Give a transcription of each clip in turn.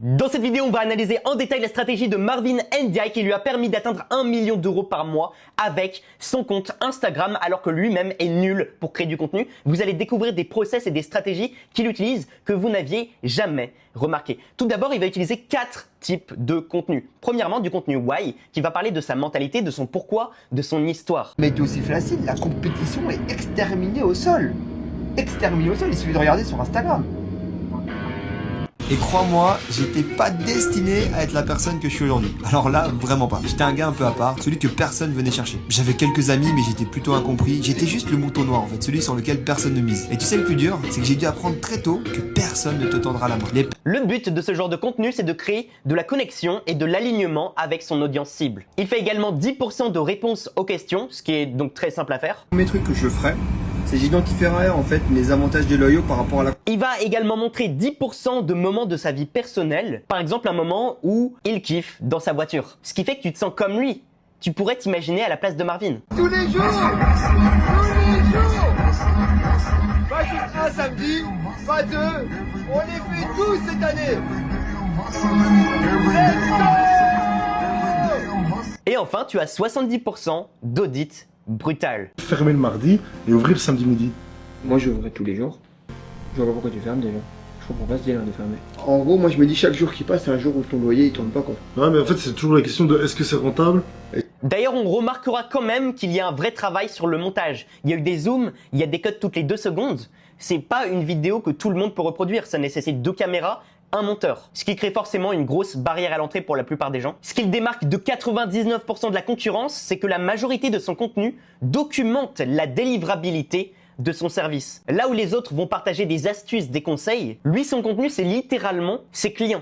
Dans cette vidéo, on va analyser en détail la stratégie de Marvin Ndiaye qui lui a permis d'atteindre 1 million d'euros par mois avec son compte Instagram alors que lui-même est nul pour créer du contenu. Vous allez découvrir des process et des stratégies qu'il utilise que vous n'aviez jamais remarqué. Tout d'abord, il va utiliser 4 types de contenu. Premièrement, du contenu why qui va parler de sa mentalité, de son pourquoi, de son histoire. Mais aussi facile, la compétition est exterminée au sol. Exterminée au sol, il suffit de regarder sur Instagram. Et crois-moi, j'étais pas destiné à être la personne que je suis aujourd'hui. Alors là, vraiment pas. J'étais un gars un peu à part, celui que personne venait chercher. J'avais quelques amis, mais j'étais plutôt incompris. J'étais juste le mouton noir en fait, celui sur lequel personne ne mise. Et tu sais le plus dur, c'est que j'ai dû apprendre très tôt que personne ne te tendra la main. Le but de ce genre de contenu, c'est de créer de la connexion et de l'alignement avec son audience cible. Il fait également 10% de réponses aux questions, ce qui est donc très simple à faire. Le premier truc que je ferais, c'est j'identifierais en fait mes avantages déloyaux par rapport à la... Il va également montrer 10% de moments de sa vie personnelle, par exemple un moment où il kiffe dans sa voiture. Ce qui fait que tu te sens comme lui. Tu pourrais t'imaginer à la place de Marvin. Tous les jours, pas juste un samedi, pas deux, on les fait tous cette année. Et enfin, tu as 70% d'audits brutal. Fermer le mardi et ouvrir le samedi midi. Moi je ouvrais tous les jours. Je vois pas pourquoi tu fermes déjà. Je comprends pas ce délire de fermer. En gros, moi je me dis chaque jour qui passe, c'est un jour où ton loyer il tourne pas quoi. Ouais, mais en fait, c'est toujours la question de est-ce que c'est rentable? D'ailleurs, on remarquera quand même qu'il y a un vrai travail sur le montage. Il y a eu des zooms, il y a des cuts toutes les 2 secondes. C'est pas une vidéo que tout le monde peut reproduire. Ça nécessite 2 caméras, un monteur. Ce qui crée forcément une grosse barrière à l'entrée pour la plupart des gens. Ce qui le démarque de 99% de la concurrence, c'est que la majorité de son contenu documente la délivrabilité de son service. Là où les autres vont partager des astuces, des conseils, lui, son contenu, c'est littéralement ses clients.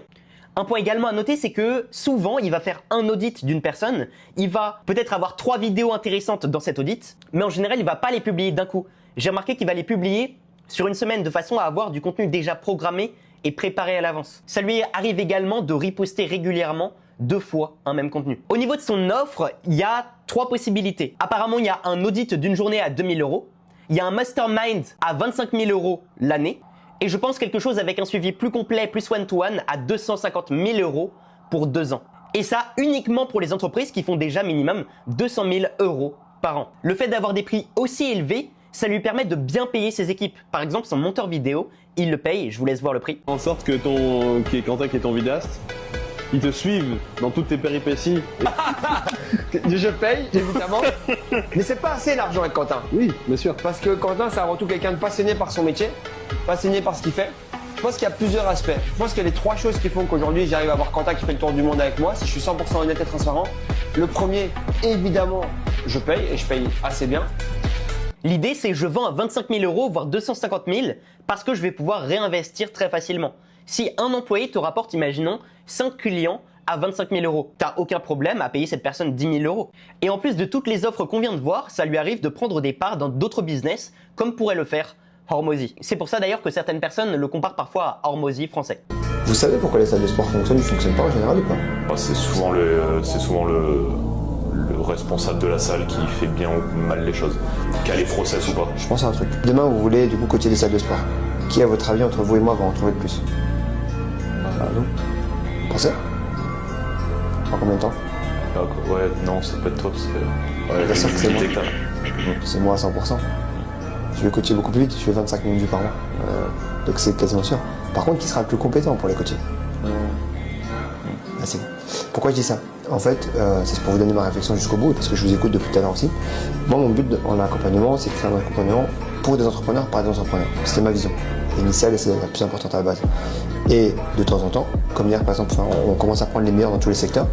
Un point également à noter, c'est que souvent, il va faire un audit d'une personne. Il va peut-être avoir 3 vidéos intéressantes dans cet audit, mais en général, il va pas les publier d'un coup. J'ai remarqué qu'il va les publier sur une semaine de façon à avoir du contenu déjà programmé et préparé à l'avance. Ça lui arrive également de riposter régulièrement 2 fois un même contenu. Au niveau de son offre, il y a 3 possibilités. Apparemment, il y a un audit d'une journée à 2000 €. Il y a un mastermind à 25 000 € l'année. Et je pense quelque chose avec un suivi plus complet, plus one-to-one à 250 000 € pour 2 ans. Et ça uniquement pour les entreprises qui font déjà minimum 200 000 € par an. Le fait d'avoir des prix aussi élevés, ça lui permet de bien payer ses équipes. Par exemple, son monteur vidéo, il le paye, je vous laisse voir le prix. En sorte que Quentin, qui est ton vidéaste, il te suive dans toutes tes péripéties. Je paye, évidemment. Mais c'est pas assez l'argent avec Quentin. Oui, bien sûr. Parce que Quentin, c'est avant tout quelqu'un de passionné par son métier, passionné par ce qu'il fait. Je pense qu'il y a plusieurs aspects. Je pense qu'il y a les 3 choses qui font qu'aujourd'hui j'arrive à avoir Quentin qui fait le tour du monde avec moi, si je suis 100% honnête et transparent. Le premier, évidemment, je paye et je paye assez bien. L'idée, c'est que je vends à 25 000 €, voire 250 000, parce que je vais pouvoir réinvestir très facilement. Si un employé te rapporte, imaginons, 5 clients à 25 000 €, t'as aucun problème à payer cette personne 10 000 €. Et en plus de toutes les offres qu'on vient de voir, ça lui arrive de prendre des parts dans d'autres business, comme pourrait le faire Hormozy. C'est pour ça d'ailleurs que certaines personnes le comparent parfois à Hormozy français. Vous savez pourquoi les salles de sport fonctionnent ou fonctionnent pas en général ou pas? C'est souvent le responsable de la salle qui fait bien ou mal les choses, qui a les process ou pas. Je pense à un truc. Demain, vous voulez du coup coacher des salles de sport. Qui, à votre avis, entre vous et moi, va en trouver le plus? Vous pensez? En combien de temps? Ouais, non, ça peut être toi parce que... Ouais, Bien sûr que c'est moi. que t'as. C'est moi à 100%. Je vais coacher beaucoup plus vite, je fais 25 minutes vues par mois. Donc c'est quasiment sûr. Par contre, qui sera le plus compétent pour les coacher? Ah, c'est bon. Pourquoi je dis ça? En fait, c'est pour vous donner ma réflexion jusqu'au bout, parce que je vous écoute depuis tout à l'heure aussi. Moi, mon but en accompagnement, c'est de créer un accompagnement pour des entrepreneurs, par des entrepreneurs. C'était ma vision initiale et c'est la plus importante à la base. Et de temps en temps, comme hier par exemple, on commence à prendre les meilleurs dans tous les secteurs.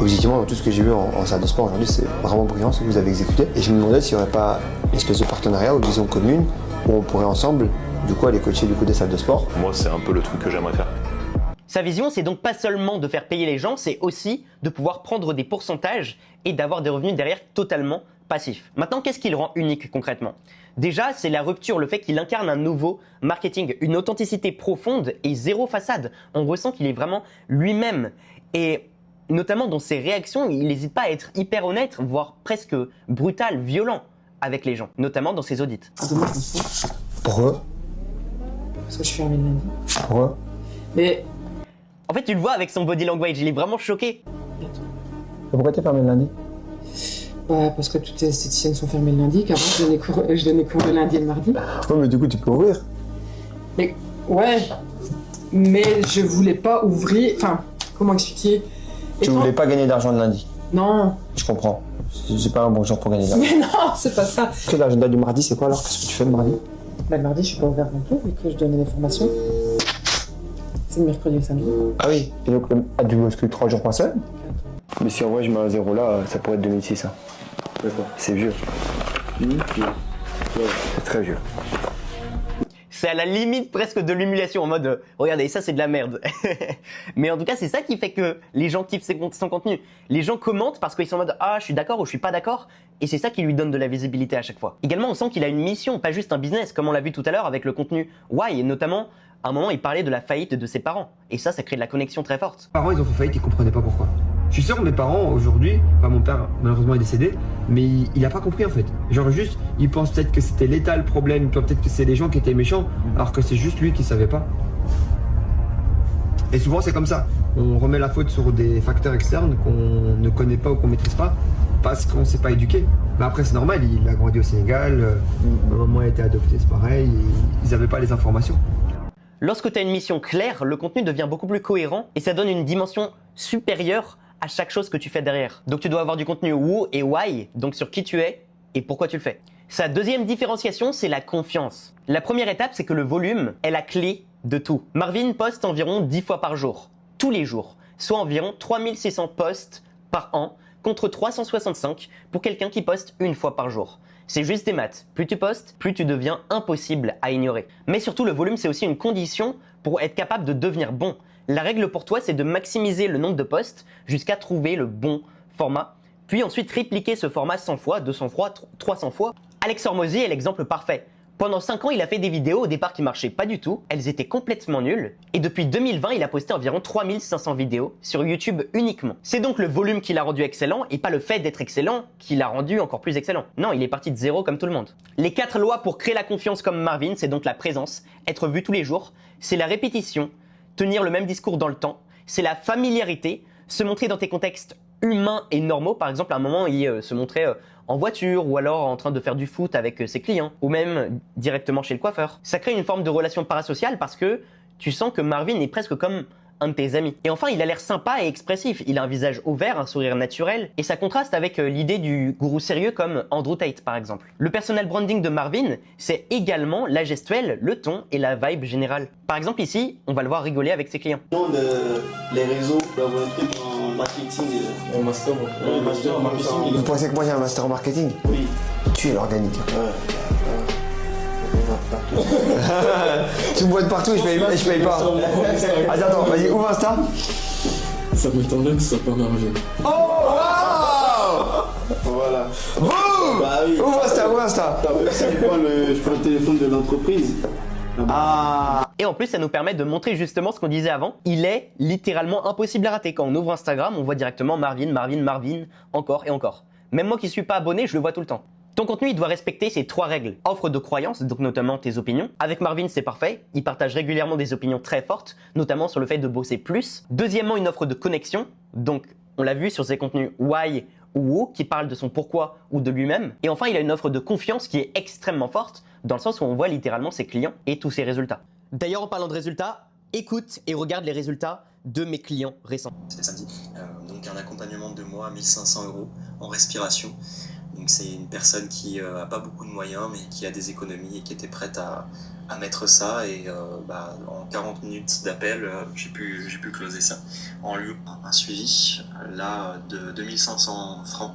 Objectivement, dans tout ce que j'ai vu en salle de sport aujourd'hui, c'est vraiment brillant ce que vous avez exécuté. Et je me demandais s'il n'y aurait pas une espèce de partenariat ou de vision commune où on pourrait ensemble, du coup, aller coacher des salles de sport. Moi, c'est un peu le truc que j'aimerais faire. Sa vision, c'est donc pas seulement de faire payer les gens, c'est aussi de pouvoir prendre des pourcentages et d'avoir des revenus derrière totalement passifs. Maintenant, qu'est-ce qui le rend unique concrètement? Déjà, c'est la rupture, le fait qu'il incarne un nouveau marketing, une authenticité profonde et zéro façade. On ressent qu'il est vraiment lui-même. Et notamment dans ses réactions, il n'hésite pas à être hyper honnête, voire presque brutal, violent avec les gens, notamment dans ses audits. Pourquoi? Parce que je suis fermée le lundi. Pourquoi? Mais En fait, tu le vois avec son body language, il est vraiment choqué. Pourquoi t'es fermé le lundi? Bah, parce que toutes les esthéticiennes sont fermées le lundi, qu'avant je donnais cours le lundi et le mardi. Ouais, mais du coup, tu peux ouvrir. Mais, ouais, mais je voulais pas ouvrir, enfin, comment expliquer? Tu voulais pas gagner d'argent le lundi? Non. Je comprends. C'est pas un bon jour pour gagner d'argent. Mais non, c'est pas ça. Que l'agenda du mardi, c'est quoi alors? Qu'est-ce que tu fais le mardi? Bah, le mardi, je suis pas ouvert non plus, vu que je donnais des formations. C'est le mercredi et le samedi. Ah oui, et donc, tu bosses que 3 jours par semaine? Mais si en vrai je mets un 0 là, ça pourrait être 2006. Hein. D'accord. C'est vieux. C'est très vieux. C'est à la limite presque de l'humiliation, en mode regardez, ça c'est de la merde. Mais en tout cas, c'est ça qui fait que les gens kiffent son contenu. Les gens commentent parce qu'ils sont en mode ah, je suis d'accord ou je suis pas d'accord. Et c'est ça qui lui donne de la visibilité à chaque fois. Également, on sent qu'il a une mission, pas juste un business, comme on l'a vu tout à l'heure avec le contenu Why. Et notamment, à un moment, il parlait de la faillite de ses parents. Et ça crée de la connexion très forte. Mes parents, ils ont fait faillite, ils comprenaient pas pourquoi. Je suis sûr que mes parents, aujourd'hui, enfin mon père malheureusement est décédé, mais il a pas compris en fait. Genre juste, il pense peut-être que c'était l'État le problème, peut-être que c'est les gens qui étaient méchants, alors que c'est juste lui qui savait pas. Et souvent c'est comme ça. On remet la faute sur des facteurs externes qu'on ne connaît pas ou qu'on maîtrise pas, parce qu'on s'est pas éduqué. Mais après c'est normal, il a grandi au Sénégal, ma maman a été adoptée, c'est pareil, ils avaient pas les informations. Lorsque tu as une mission claire, le contenu devient beaucoup plus cohérent et ça donne une dimension supérieure à chaque chose que tu fais derrière. Donc tu dois avoir du contenu who et why, donc sur qui tu es et pourquoi tu le fais. Sa deuxième différenciation, c'est la confiance. La première étape, c'est que le volume est la clé de tout. Marvin poste environ 10 fois par jour, tous les jours, soit environ 3600 posts par an, contre 365 pour quelqu'un qui poste une fois par jour. C'est juste des maths. Plus tu postes, plus tu deviens impossible à ignorer. Mais surtout, le volume, c'est aussi une condition pour être capable de devenir bon. La règle pour toi, c'est de maximiser le nombre de posts jusqu'à trouver le bon format, puis ensuite répliquer ce format 100 fois, 200 fois, 300 fois. Alex Hormozy est l'exemple parfait. Pendant 5 ans, il a fait des vidéos au départ qui marchaient pas du tout, elles étaient complètement nulles, et depuis 2020, il a posté environ 3500 vidéos sur YouTube uniquement. C'est donc le volume qui l'a rendu excellent, et pas le fait d'être excellent qui l'a rendu encore plus excellent. Non, il est parti de zéro comme tout le monde. Les 4 lois pour créer la confiance comme Marvin, c'est donc la présence, être vu tous les jours, c'est la répétition, tenir le même discours dans le temps, c'est la familiarité, se montrer dans tes contextes humains et normaux. Par exemple, à un moment, il se montrait en voiture ou alors en train de faire du foot avec ses clients ou même directement chez le coiffeur. Ça crée une forme de relation parasociale parce que tu sens que Marvin est presque comme un de tes amis. Et enfin, il a l'air sympa et expressif. Il a un visage ouvert, un sourire naturel et ça contraste avec l'idée du gourou sérieux comme Andrew Tate par exemple. Le personal branding de Marvin, c'est également la gestuelle, le ton et la vibe générale. Par exemple ici, on va le voir rigoler avec ses clients. Les réseaux, d'avoir un truc en marketing. Un master en marketing. Vous pensez que moi j'ai un master en marketing? Oui. Tu es l'organique. Tu me vois de partout et je paye pas. Attends, vas-y, ouvre Insta. Ça m'étonnerait que ce soit pas Marvin. Oh wow. Voilà. Boum. Bah oui. Ouvre Insta. T'as vu, je prends le téléphone de l'entreprise. Ah. Et en plus, ça nous permet de montrer justement ce qu'on disait avant. Il est littéralement impossible à rater. Quand on ouvre Instagram, on voit directement Marvin, encore et encore. Même moi qui suis pas abonné, je le vois tout le temps. Ton contenu, il doit respecter ces 3 règles. Offre de croyances, donc notamment tes opinions. Avec Marvin, c'est parfait. Il partage régulièrement des opinions très fortes, notamment sur le fait de bosser plus. Deuxièmement, une offre de connexion. Donc, on l'a vu sur ses contenus why ou who, qui parlent de son pourquoi ou de lui-même. Et enfin, il a une offre de confiance qui est extrêmement forte, dans le sens où on voit littéralement ses clients et tous ses résultats. D'ailleurs, en parlant de résultats, écoute et regarde les résultats de mes clients récents. C'était samedi, donc un accompagnement de 2 mois à 1500 € en respiration. Donc c'est une personne qui a pas beaucoup de moyens mais qui a des économies et qui était prête à mettre ça et en 40 minutes d'appel j'ai pu closer ça en lui un suivi là de 2500 francs.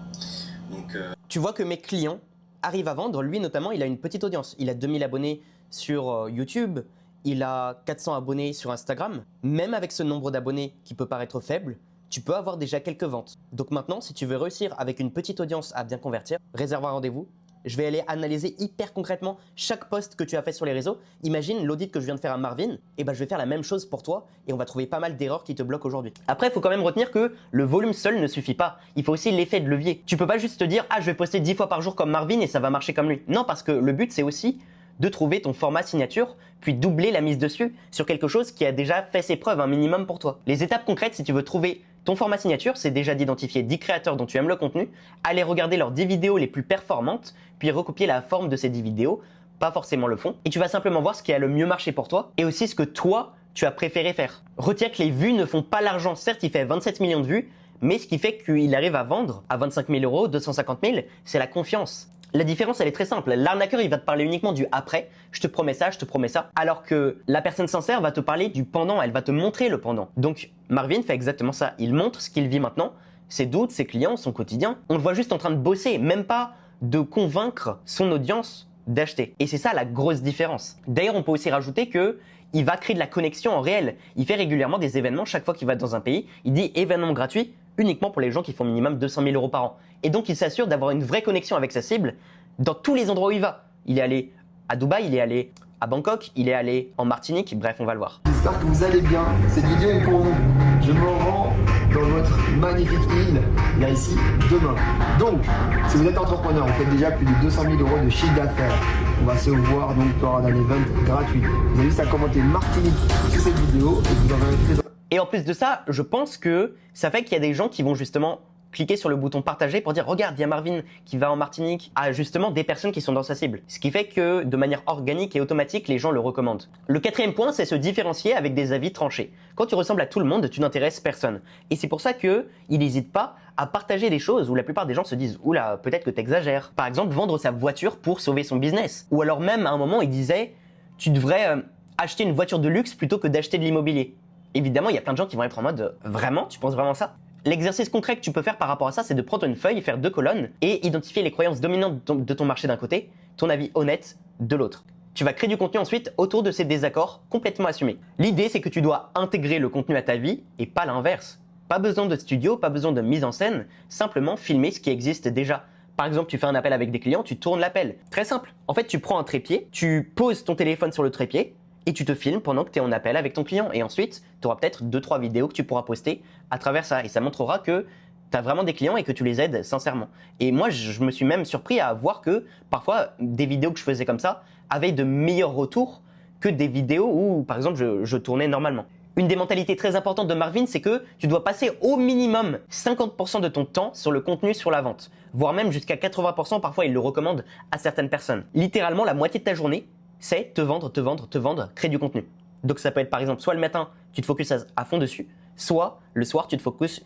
Donc tu vois que mes clients arrivent à vendre, lui notamment il a une petite audience, il a 2000 abonnés sur YouTube, il a 400 abonnés sur Instagram. Même avec ce nombre d'abonnés qui peut paraître faible, tu peux avoir déjà quelques ventes. Donc maintenant, si tu veux réussir avec une petite audience à bien convertir, réserve un rendez-vous. Je vais aller analyser hyper concrètement chaque post que tu as fait sur les réseaux. Imagine l'audit que je viens de faire à Marvin, et je vais faire la même chose pour toi et on va trouver pas mal d'erreurs qui te bloquent aujourd'hui. Après, il faut quand même retenir que le volume seul ne suffit pas. Il faut aussi l'effet de levier. Tu peux pas juste te dire « Ah, je vais poster 10 fois par jour comme Marvin et ça va marcher comme lui ». Non, parce que le but, c'est aussi de trouver ton format signature, puis doubler la mise dessus sur quelque chose qui a déjà fait ses preuves un minimum pour toi. Les étapes concrètes si tu veux trouver ton format signature, c'est déjà d'identifier 10 créateurs dont tu aimes le contenu, aller regarder leurs 10 vidéos les plus performantes, puis recopier la forme de ces 10 vidéos, pas forcément le fond, et tu vas simplement voir ce qui a le mieux marché pour toi, et aussi ce que toi, tu as préféré faire. Retiens que les vues ne font pas l'argent, certes il fait 27 millions de vues, mais ce qui fait qu'il arrive à vendre à 25 000 euros, 250 000, c'est la confiance. La différence, elle est très simple. L'arnaqueur, il va te parler uniquement du après. Je te promets ça, je te promets ça. Alors que la personne sincère va te parler du pendant. Elle va te montrer le pendant. Donc, Marvin fait exactement ça. Il montre ce qu'il vit maintenant, ses doutes, ses clients, son quotidien. On le voit juste en train de bosser, même pas de convaincre son audience d'acheter. Et c'est ça la grosse différence. D'ailleurs, on peut aussi rajouter que il va créer de la connexion en réel. Il fait régulièrement des événements chaque fois qu'il va dans un pays. Il dit événement gratuit uniquement pour les gens qui font minimum 200 000 euros par an. Et donc, il s'assure d'avoir une vraie connexion avec sa cible dans tous les endroits où il va. Il est allé à Dubaï, il est allé à Bangkok, il est allé en Martinique, bref, on va le voir. J'espère que vous allez bien. Cette vidéo est pour vous. Je me rends dans votre magnifique île, là ici, demain. Donc, si vous êtes entrepreneur, vous faites déjà plus de 200 000 euros de chiffre d'affaires. On va se voir donc lors d'un event gratuit. Vous avez juste à commenter Martinique sous cette vidéo et vous en verrez très. Et en plus de ça, je pense que ça fait qu'il y a des gens qui vont justement cliquer sur le bouton partager pour dire regarde, il y a Marvin qui va en Martinique à justement des personnes qui sont dans sa cible. Ce qui fait que de manière organique et automatique, les gens le recommandent. Le quatrième point, c'est se différencier avec des avis tranchés. Quand tu ressembles à tout le monde, tu n'intéresses personne. Et c'est pour ça que il n'hésite pas à partager des choses où la plupart des gens se disent oula, peut-être que t'exagères. Par exemple, vendre sa voiture pour sauver son business. Ou alors même à un moment, il disait tu devrais acheter une voiture de luxe plutôt que d'acheter de l'immobilier. Évidemment, il y a plein de gens qui vont être en mode vraiment, tu penses vraiment ça? L'exercice concret que tu peux faire par rapport à ça, c'est de prendre une feuille, faire 2 colonnes et identifier les croyances dominantes de ton marché d'un côté, ton avis honnête de l'autre. Tu vas créer du contenu ensuite autour de ces désaccords complètement assumés. L'idée, c'est que tu dois intégrer le contenu à ta vie et pas l'inverse. Pas besoin de studio, pas besoin de mise en scène, simplement filmer ce qui existe déjà. Par exemple, tu fais un appel avec des clients, tu tournes l'appel. Très simple. En fait, tu prends un trépied, tu poses ton téléphone sur le trépied, et tu te filmes pendant que tu es en appel avec ton client. Et ensuite, tu auras peut-être 2-3 vidéos que tu pourras poster à travers ça. Et ça montrera que tu as vraiment des clients et que tu les aides sincèrement. Et moi, je me suis même surpris à voir que parfois, des vidéos que je faisais comme ça avaient de meilleurs retours que des vidéos où, par exemple, je tournais normalement. Une des mentalités très importantes de Marvin, c'est que tu dois passer au minimum 50% de ton temps sur le contenu, sur la vente. Voire même jusqu'à 80%, parfois il le recommande à certaines personnes. Littéralement, la moitié de ta journée, c'est te vendre, créer du contenu. Donc ça peut être par exemple, soit le matin, tu te focuses à fond dessus, soit le soir, tu te focuses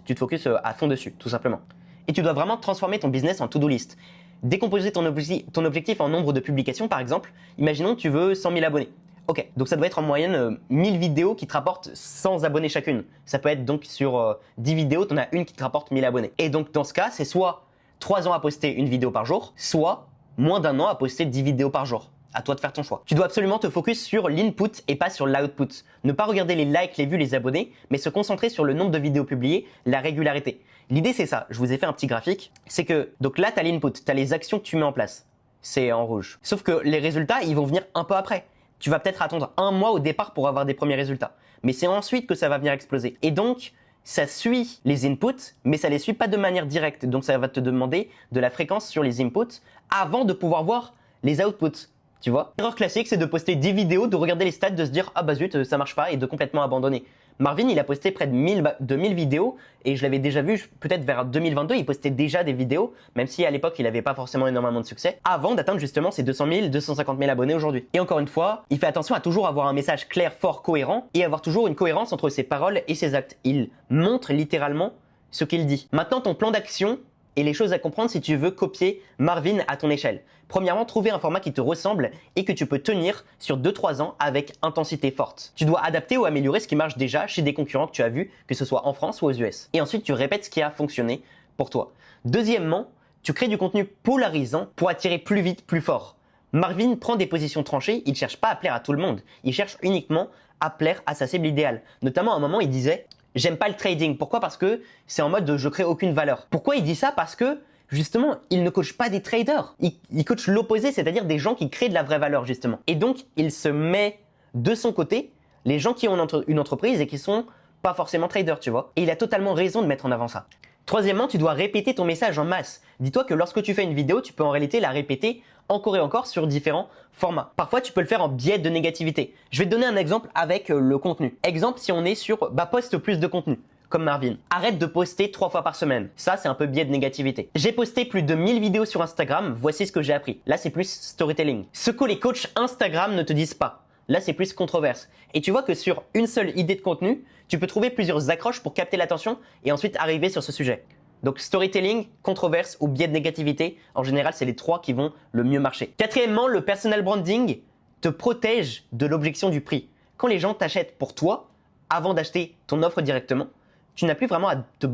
à fond dessus, tout simplement. Et tu dois vraiment transformer ton business en to-do list. Décomposer ton objectif en nombre de publications, par exemple. Imaginons que tu veux 100 000 abonnés. Ok, donc ça doit être en moyenne 1000 vidéos qui te rapportent 100 abonnés chacune. Ça peut être donc sur 10 vidéos, tu en as une qui te rapporte 1000 abonnés. Et donc dans ce cas, c'est soit 3 ans à poster une vidéo par jour, soit moins d'1 an à poster 10 vidéos par jour. À toi de faire ton choix. Tu dois absolument te focus sur l'input et pas sur l'output. Ne pas regarder les likes, les vues, les abonnés, mais se concentrer sur le nombre de vidéos publiées, la régularité. L'idée c'est ça, je vous ai fait un petit graphique, c'est que donc là tu as l'input, tu as les actions que tu mets en place. C'est en rouge. Sauf que les résultats, ils vont venir un peu après. Tu vas peut-être attendre 1 mois au départ pour avoir des premiers résultats. Mais c'est ensuite que ça va venir exploser. Et donc, ça suit les inputs, mais ça les suit pas de manière directe. Donc ça va te demander de la fréquence sur les inputs avant de pouvoir voir les outputs. Tu vois, l'erreur classique, c'est de poster 10 vidéos, de regarder les stats, de se dire ah bah zut, ça marche pas et de complètement abandonner. Marvin, il a posté près de 1000 vidéos et je l'avais déjà vu peut-être vers 2022, il postait déjà des vidéos, même si à l'époque il n'avait pas forcément énormément de succès, avant d'atteindre justement ses 200 000, 250 000 abonnés aujourd'hui. Et encore une fois, il fait attention à toujours avoir un message clair, fort, cohérent et avoir toujours une cohérence entre ses paroles et ses actes. Il montre littéralement ce qu'il dit. Maintenant, ton plan d'action et les choses à comprendre si tu veux copier Marvin à ton échelle. Premièrement, trouver un format qui te ressemble et que tu peux tenir sur 2-3 ans avec intensité forte. Tu dois adapter ou améliorer ce qui marche déjà chez des concurrents que tu as vus, que ce soit en France ou aux US. Et ensuite, tu répètes ce qui a fonctionné pour toi. Deuxièmement, tu crées du contenu polarisant pour attirer plus vite, plus fort. Marvin prend des positions tranchées, il ne cherche pas à plaire à tout le monde. Il cherche uniquement à plaire à sa cible idéale. Notamment, à un moment, il disait « J'aime pas le trading ». Pourquoi? Parce que c'est en mode de « je crée aucune valeur ». Pourquoi il dit ça? Parce que justement, il ne coach pas des traders. Il coach l'opposé, c'est-à-dire des gens qui créent de la vraie valeur, justement. Et donc, il se met de son côté les gens qui ont une entreprise et qui sont pas forcément traders, tu vois. Et il a totalement raison de mettre en avant ça. Troisièmement, tu dois répéter ton message en masse. Dis-toi que lorsque tu fais une vidéo, tu peux en réalité la répéter encore et encore sur différents formats. Parfois, tu peux le faire en biais de négativité. Je vais te donner un exemple avec le contenu. Exemple, si on est sur poste plus de contenu. Comme Marvin. Arrête de poster 3 fois par semaine. Ça, c'est un peu biais de négativité. J'ai posté plus de 1000 vidéos sur Instagram. Voici ce que j'ai appris. Là, c'est plus storytelling. Ce que les coachs Instagram ne te disent pas. Là, c'est plus controverse. Et tu vois que sur une seule idée de contenu, tu peux trouver plusieurs accroches pour capter l'attention et ensuite arriver sur ce sujet. Donc, storytelling, controverse ou biais de négativité, en général, c'est les 3 qui vont le mieux marcher. Quatrièmement, le personal branding te protège de l'objection du prix. Quand les gens t'achètent pour toi, avant d'acheter ton offre directement, tu n'as plus vraiment à te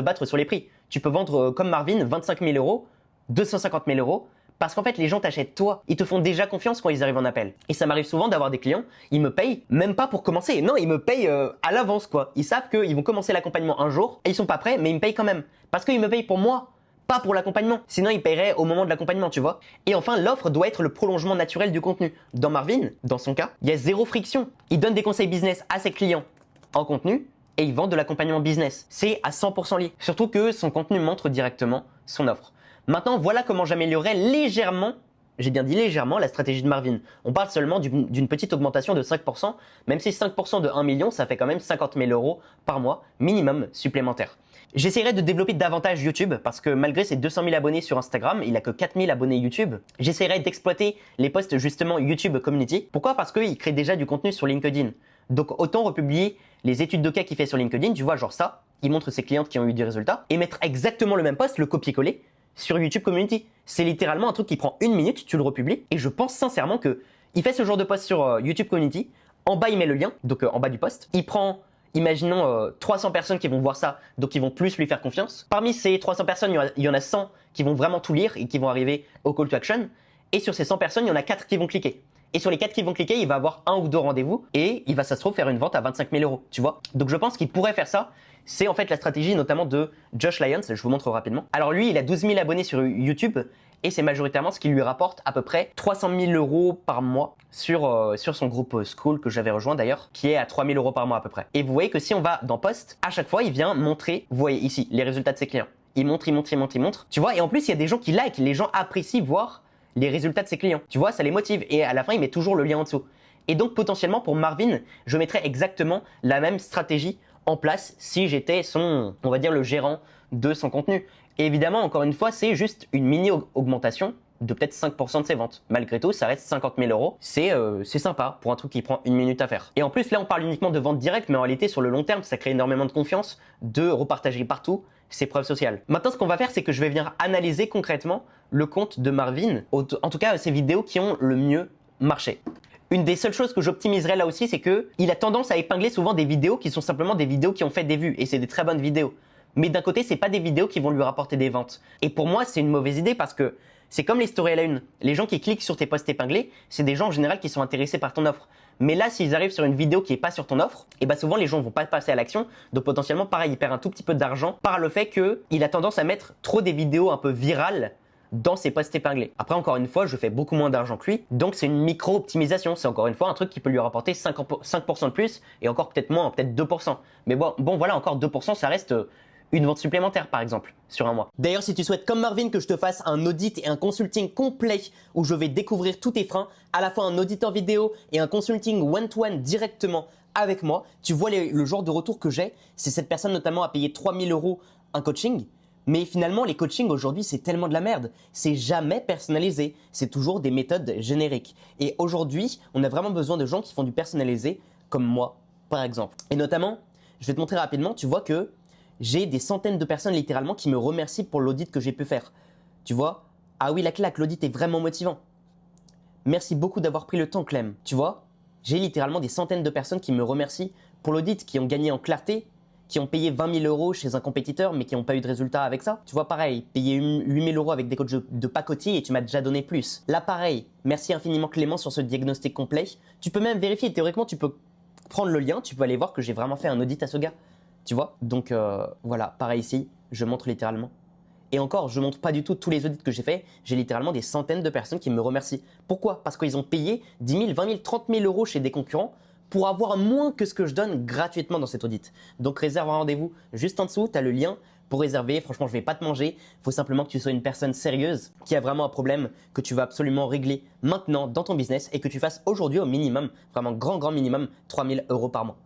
battre sur les prix. Tu peux vendre comme Marvin 25 000 euros, 250 000 euros, parce qu'en fait, les gens t'achètent toi. Ils te font déjà confiance quand ils arrivent en appel. Et ça m'arrive souvent d'avoir des clients, ils me payent même pas pour commencer. Non, ils me payent à l'avance, quoi. Ils savent qu'ils vont commencer l'accompagnement un jour, et ils sont pas prêts, mais ils me payent quand même. Parce qu'ils me payent pour moi, pas pour l'accompagnement. Sinon, ils paieraient au moment de l'accompagnement, tu vois. Et enfin, l'offre doit être le prolongement naturel du contenu. Dans Marvin, dans son cas, il y a 0 friction. Il donne des conseils business à ses clients en contenu, et il vend de l'accompagnement business. C'est à 100% lié. Surtout que son contenu montre directement son offre. Maintenant, voilà comment j'améliorerais légèrement, j'ai bien dit légèrement, la stratégie de Marvin. On parle seulement d'une petite augmentation de 5%, même si 5% de 1 million, ça fait quand même 50 000 euros par mois, minimum supplémentaire. J'essaierai de développer davantage YouTube parce que malgré ses 200 000 abonnés sur Instagram, il n'a que 4 000 abonnés YouTube. J'essaierai d'exploiter les posts justement YouTube Community. Pourquoi? Parce qu'il crée déjà du contenu sur LinkedIn. Donc autant republier les études de cas qu'il fait sur LinkedIn, tu vois, genre ça, il montre ses clientes qui ont eu des résultats, et mettre exactement le même post, le copier-coller, sur YouTube Community. C'est littéralement un truc qui prend 1 minute, tu le republies, et je pense sincèrement que il fait ce genre de post sur YouTube Community, en bas il met le lien, donc en bas du post, il prend, imaginons 300 personnes qui vont voir ça, donc ils vont plus lui faire confiance. Parmi ces 300 personnes, il y en a 100 qui vont vraiment tout lire et qui vont arriver au call to action, et sur ces 100 personnes, il y en a 4 qui vont cliquer. Et sur les 4 qui vont cliquer, il va avoir 1 ou 2 rendez-vous et il va, ça se trouve, faire une vente à 25 000 euros, tu vois. Donc je pense qu'il pourrait faire ça. C'est en fait la stratégie notamment de Josh Lyons, je vous montre rapidement. Alors lui, il a 12 000 abonnés sur YouTube et c'est majoritairement ce qui lui rapporte à peu près 300 000 euros par mois sur son groupe School que j'avais rejoint d'ailleurs, qui est à 3 000 euros par mois à peu près. Et vous voyez que si on va dans Post, à chaque fois, il vient montrer, vous voyez ici, les résultats de ses clients. Il montre, il montre, il montre, il montre. Tu vois, et en plus, il y a des gens qui like, les gens apprécient voir les résultats de ses clients. Tu vois, ça les motive. Et à la fin, il met toujours le lien en dessous. Et donc, potentiellement, pour Marvin, je mettrais exactement la même stratégie en place si j'étais son, on va dire, le gérant de son contenu. Et évidemment, encore une fois, c'est juste une mini augmentation de peut-être 5% de ses ventes. Malgré tout, ça reste 50 000 euros. C'est sympa pour un truc qui prend 1 minute à faire. Et en plus, là, on parle uniquement de vente directe, mais en réalité, sur le long terme, ça crée énormément de confiance de repartager partout ses preuves sociales. Maintenant, ce qu'on va faire, c'est que je vais venir analyser concrètement le compte de Marvin, en tout cas, ces vidéos qui ont le mieux marché. Une des seules choses que j'optimiserai là aussi, c'est que il a tendance à épingler souvent des vidéos qui sont simplement des vidéos qui ont fait des vues, et c'est des très bonnes vidéos. Mais d'un côté, c'est pas des vidéos qui vont lui rapporter des ventes. Et pour moi, c'est une mauvaise idée parce que c'est comme les stories à la une. Les gens qui cliquent sur tes posts épinglés, c'est des gens en général qui sont intéressés par ton offre. Mais là, s'ils arrivent sur une vidéo qui est pas sur ton offre, et bah souvent les gens vont pas passer à l'action. Donc potentiellement, pareil, il perd un tout petit peu d'argent par le fait qu'il a tendance à mettre trop des vidéos un peu virales dans ses posts épinglés. Après, encore une fois, je fais beaucoup moins d'argent que lui, donc c'est une micro-optimisation. C'est encore une fois un truc qui peut lui rapporter 5% de plus, et encore peut-être moins, peut-être 2%. Mais bon, voilà, encore 2%, ça reste une vente supplémentaire par exemple sur un mois. D'ailleurs, si tu souhaites comme Marvin que je te fasse un audit et un consulting complet où je vais découvrir tous tes freins, à la fois un audit en vidéo et un consulting one-to-one directement avec moi, tu vois le genre de retour que j'ai, c'est cette personne notamment a payé 3 000 euros un coaching. Mais finalement, les coachings aujourd'hui, c'est tellement de la merde. C'est jamais personnalisé. C'est toujours des méthodes génériques. Et aujourd'hui, on a vraiment besoin de gens qui font du personnalisé, comme moi, par exemple. Et notamment, je vais te montrer rapidement, tu vois que j'ai des centaines de personnes littéralement qui me remercient pour l'audit que j'ai pu faire. Tu vois? Ah oui, la claque, l'audit est vraiment motivant. Merci beaucoup d'avoir pris le temps, Clem. Tu vois? J'ai littéralement des centaines de personnes qui me remercient pour l'audit, qui ont gagné en clarté, qui ont payé 20 000 euros chez un compétiteur mais qui n'ont pas eu de résultat avec ça. Tu vois, pareil, payer 8 000 euros avec des coachs de pacotille et tu m'as déjà donné plus. Là, pareil, merci infiniment Clément sur ce diagnostic complet. Tu peux même vérifier, théoriquement, tu peux prendre le lien, tu peux aller voir que j'ai vraiment fait un audit à ce gars. Tu vois? Donc voilà, pareil ici, je montre littéralement. Et encore, je montre pas du tout tous les audits que j'ai fait. J'ai littéralement des centaines de personnes qui me remercient. Pourquoi? Parce qu'ils ont payé 10 000, 20 000, 30 000 euros chez des concurrents pour avoir moins que ce que je donne gratuitement dans cet audit. Donc réserve un rendez-vous juste en dessous, tu as le lien pour réserver. Franchement, je vais pas te manger. Il faut simplement que tu sois une personne sérieuse qui a vraiment un problème que tu vas absolument régler maintenant dans ton business et que tu fasses aujourd'hui au minimum, vraiment grand minimum, 3 000 € par mois.